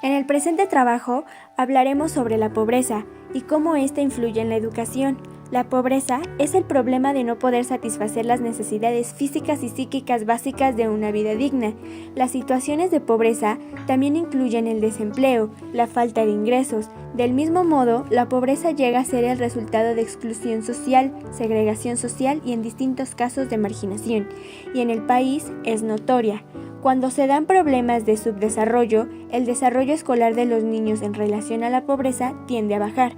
En el presente trabajo hablaremos sobre la pobreza y cómo ésta influye en la educación. La pobreza es el problema de no poder satisfacer las necesidades físicas y psíquicas básicas de una vida digna. Las situaciones de pobreza también incluyen el desempleo, la falta de ingresos. Del mismo modo, la pobreza llega a ser el resultado de exclusión social, segregación social y en distintos casos de marginación, y en el país es notoria. Cuando se dan problemas de subdesarrollo, el desarrollo escolar de los niños en relación a la pobreza tiende a bajar,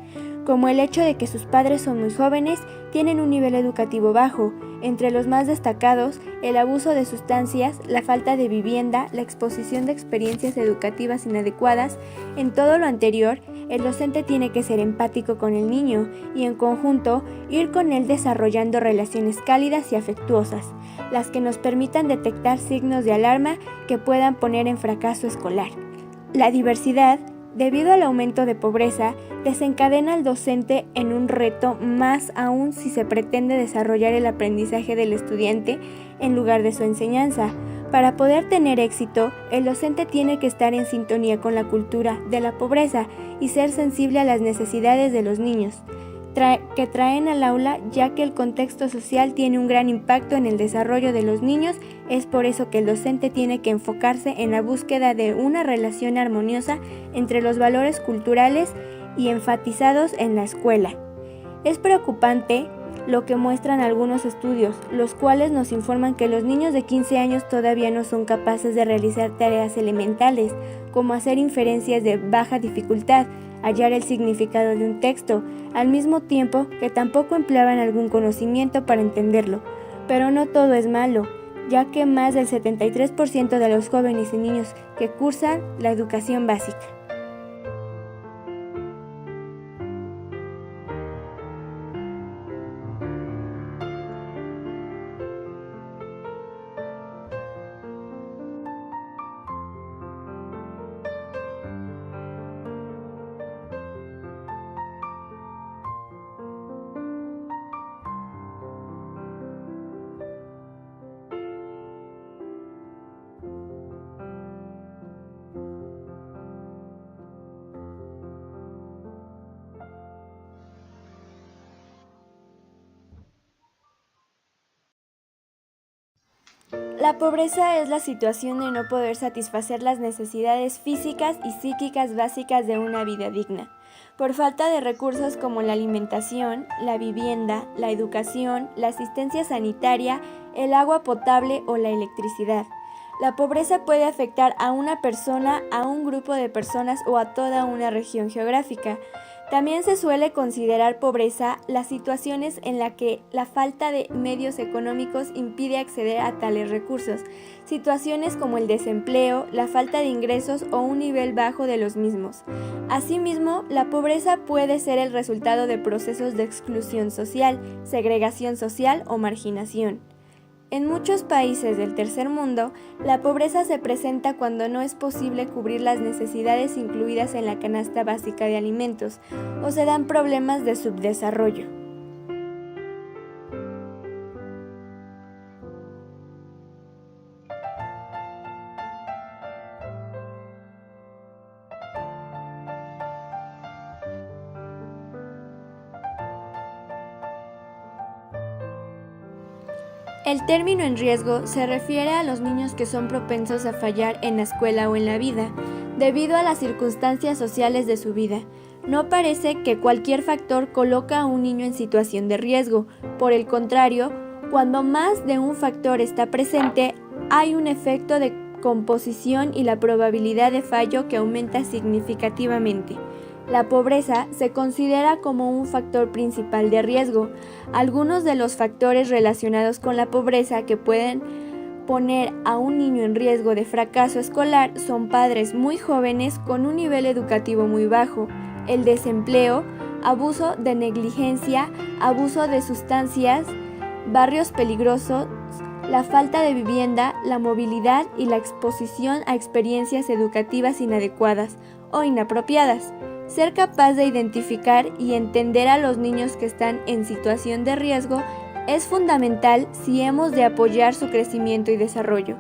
como el hecho de que sus padres son muy jóvenes, tienen un nivel educativo bajo, entre los más destacados, el abuso de sustancias, la falta de vivienda, la exposición de experiencias educativas inadecuadas. En todo lo anterior, el docente tiene que ser empático con el niño y en conjunto ir con él desarrollando relaciones cálidas y afectuosas, las que nos permitan detectar signos de alarma que puedan poner en fracaso escolar. La diversidad, debido al aumento de pobreza, desencadena al docente en un reto, más aún si se pretende desarrollar el aprendizaje del estudiante en lugar de su enseñanza. Para poder tener éxito, el docente tiene que estar en sintonía con la cultura de la pobreza y ser sensible a las necesidades de los niños que traen al aula, ya que el contexto social tiene un gran impacto en el desarrollo de los niños. Es por eso que el docente tiene que enfocarse en la búsqueda de una relación armoniosa entre los valores culturales y enfatizados en la escuela. Es preocupante lo que muestran algunos estudios, los cuales nos informan que los niños de 15 años todavía no son capaces de realizar tareas elementales, como hacer inferencias de baja dificultad, hallar el significado de un texto, al mismo tiempo que tampoco empleaban algún conocimiento para entenderlo. Pero no todo es malo, ya que más del 73% de los jóvenes y niños que cursan la educación básica. La pobreza es la situación de no poder satisfacer las necesidades físicas y psíquicas básicas de una vida digna, por falta de recursos como la alimentación, la vivienda, la educación, la asistencia sanitaria, el agua potable o la electricidad. La pobreza puede afectar a una persona, a un grupo de personas o a toda una región geográfica. También se suele considerar pobreza las situaciones en las que la falta de medios económicos impide acceder a tales recursos, situaciones como el desempleo, la falta de ingresos o un nivel bajo de los mismos. Asimismo, la pobreza puede ser el resultado de procesos de exclusión social, segregación social o marginación. En muchos países del tercer mundo, la pobreza se presenta cuando no es posible cubrir las necesidades incluidas en la canasta básica de alimentos o se dan problemas de subdesarrollo. El término en riesgo se refiere a los niños que son propensos a fallar en la escuela o en la vida, debido a las circunstancias sociales de su vida. No parece que cualquier factor coloca a un niño en situación de riesgo. Por el contrario, cuando más de un factor está presente, hay un efecto de composición y la probabilidad de fallo que aumenta significativamente. La pobreza se considera como un factor principal de riesgo. Algunos de los factores relacionados con la pobreza que pueden poner a un niño en riesgo de fracaso escolar son padres muy jóvenes con un nivel educativo muy bajo, el desempleo, abuso de negligencia, abuso de sustancias, barrios peligrosos, la falta de vivienda, la movilidad y la exposición a experiencias educativas inadecuadas o inapropiadas. Ser capaz de identificar y entender a los niños que están en situación de riesgo es fundamental si hemos de apoyar su crecimiento y desarrollo.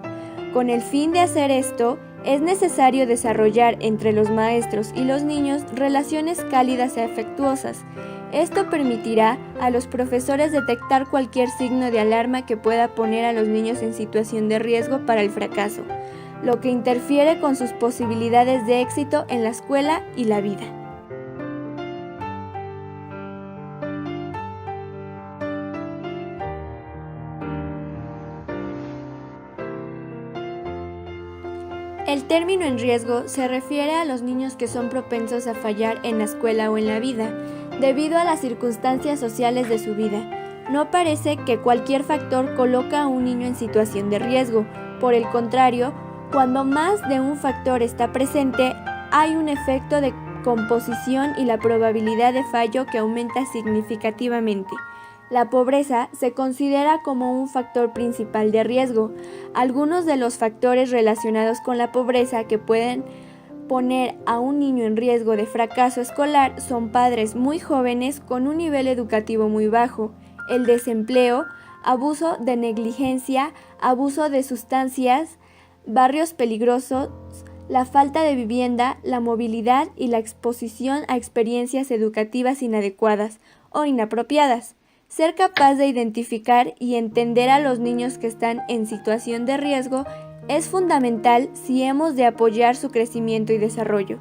Con el fin de hacer esto, Es necesario desarrollar entre los maestros y los niños relaciones cálidas y afectuosas. Esto permitirá a los profesores detectar cualquier signo de alarma que pueda poner a los niños en situación de riesgo para el fracaso, lo que interfiere con sus posibilidades de éxito en la escuela y la vida. El término en riesgo se refiere a los niños que son propensos a fallar en la escuela o en la vida, debido a las circunstancias sociales de su vida. No parece que cualquier factor coloca a un niño en situación de riesgo. Por el contrario, cuando más de un factor está presente, hay un efecto de composición y la probabilidad de fallo que aumenta significativamente. La pobreza se considera como un factor principal de riesgo. Algunos de los factores relacionados con la pobreza que pueden poner a un niño en riesgo de fracaso escolar son padres muy jóvenes con un nivel educativo muy bajo, el desempleo, abuso de negligencia, abuso de sustancias, barrios peligrosos, la falta de vivienda, la movilidad y la exposición a experiencias educativas inadecuadas o inapropiadas. Ser capaz de identificar y entender a los niños que están en situación de riesgo es fundamental si hemos de apoyar su crecimiento y desarrollo.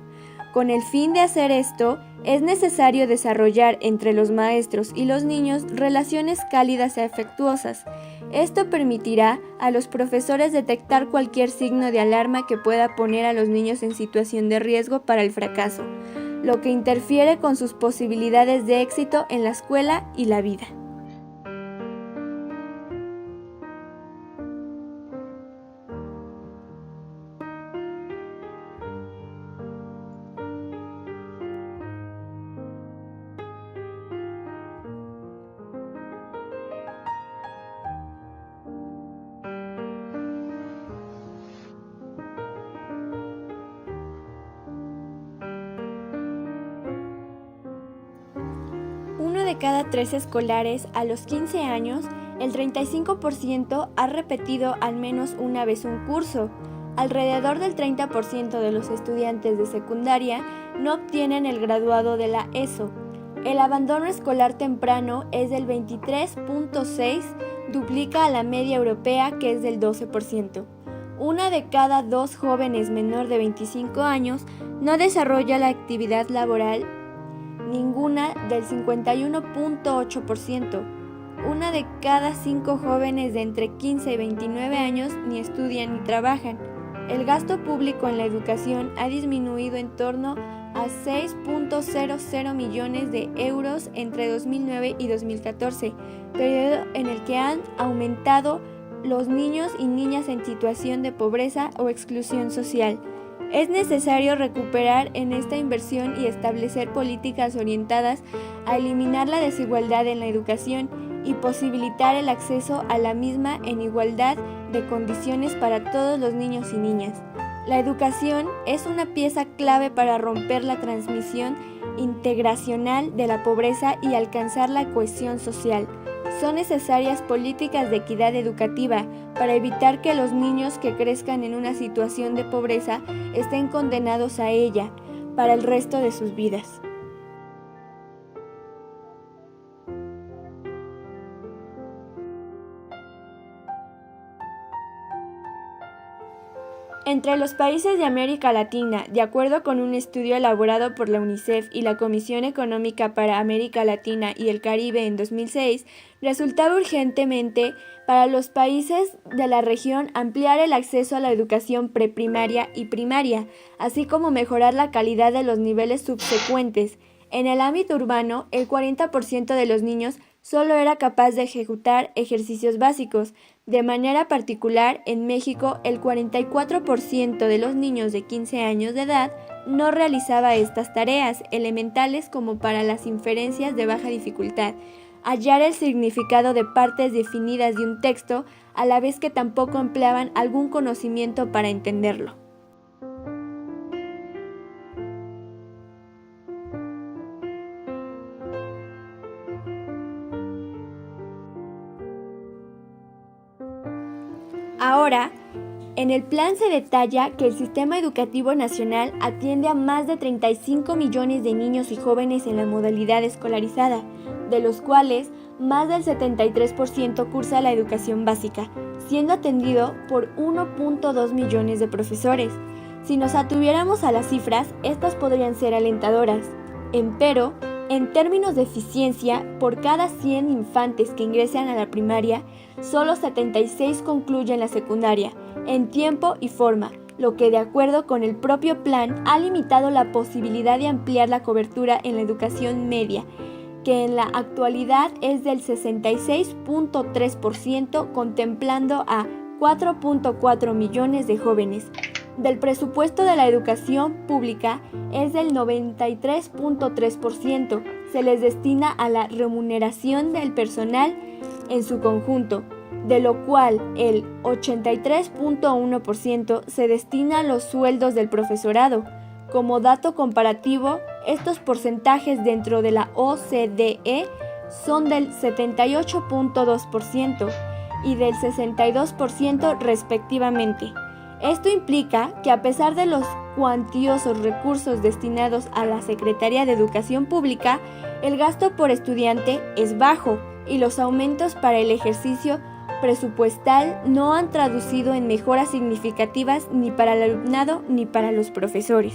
Con el fin de hacer esto, es necesario desarrollar entre los maestros y los niños relaciones cálidas y afectuosas. Esto permitirá a los profesores detectar cualquier signo de alarma que pueda poner a los niños en situación de riesgo para el fracaso, lo que interfiere con sus posibilidades de éxito en la escuela y la vida. Uno de cada 3 escolares a los 15 años, el 35% ha repetido al menos una vez un curso. Alrededor del 30% de los estudiantes de secundaria no obtienen el graduado de la ESO. El abandono escolar temprano es del 23.6, duplica a la media europea que es del 12%. Una de cada 2 jóvenes menor de 25 años no desarrolla la actividad laboral ninguna del 51.8%. Una de cada 5 jóvenes de entre 15 y 29 años ni estudian ni trabajan. El gasto público en la educación ha disminuido en torno a 6.00 millones de euros entre 2009 y 2014, periodo en el que han aumentado los niños y niñas en situación de pobreza o exclusión social. Es necesario recuperar en esta inversión y establecer políticas orientadas a eliminar la desigualdad en la educación y posibilitar el acceso a la misma en igualdad de condiciones para todos los niños y niñas. La educación es una pieza clave para romper la transmisión integracional de la pobreza y alcanzar la cohesión social. Son necesarias políticas de equidad educativa para evitar que los niños que crezcan en una situación de pobreza estén condenados a ella para el resto de sus vidas. Entre los países de América Latina, de acuerdo con un estudio elaborado por la UNICEF y la Comisión Económica para América Latina y el Caribe en 2006, resultaba urgentemente para los países de la región ampliar el acceso a la educación preprimaria y primaria, así como mejorar la calidad de los niveles subsecuentes. En el ámbito urbano, el 40% de los niños solo era capaz de ejecutar ejercicios básicos. De manera particular, en México, el 44% de los niños de 15 años de edad no realizaba estas tareas elementales como para las inferencias de baja dificultad, hallar el significado de partes definidas de un texto, a la vez que tampoco empleaban algún conocimiento para entenderlo. Ahora, En el plan se detalla que el sistema educativo nacional atiende a más de 35 millones de niños y jóvenes en la modalidad escolarizada, de los cuales más del 73% cursa la educación básica, siendo atendido por 1.2 millones de profesores. Si nos atuviéramos a las cifras, estas podrían ser alentadoras. Empero, en términos de eficiencia, por cada 100 infantes que ingresan a la primaria, solo 76 concluyen la secundaria, en tiempo y forma, lo que de acuerdo con el propio plan ha limitado la posibilidad de ampliar la cobertura en la educación media, que en la actualidad es del 66.3%, contemplando a 4.4 millones de jóvenes. Del presupuesto de la educación pública es del 93.3%. Se les destina a la remuneración del personal en su conjunto, de lo cual el 83.1% se destina a los sueldos del profesorado. Como dato comparativo, estos porcentajes dentro de la OCDE son del 78.2% y del 62% respectivamente. Esto implica que a pesar de los cuantiosos recursos destinados a la Secretaría de Educación Pública, el gasto por estudiante es bajo y los aumentos para el ejercicio presupuestal no han traducido en mejoras significativas ni para el alumnado ni para los profesores.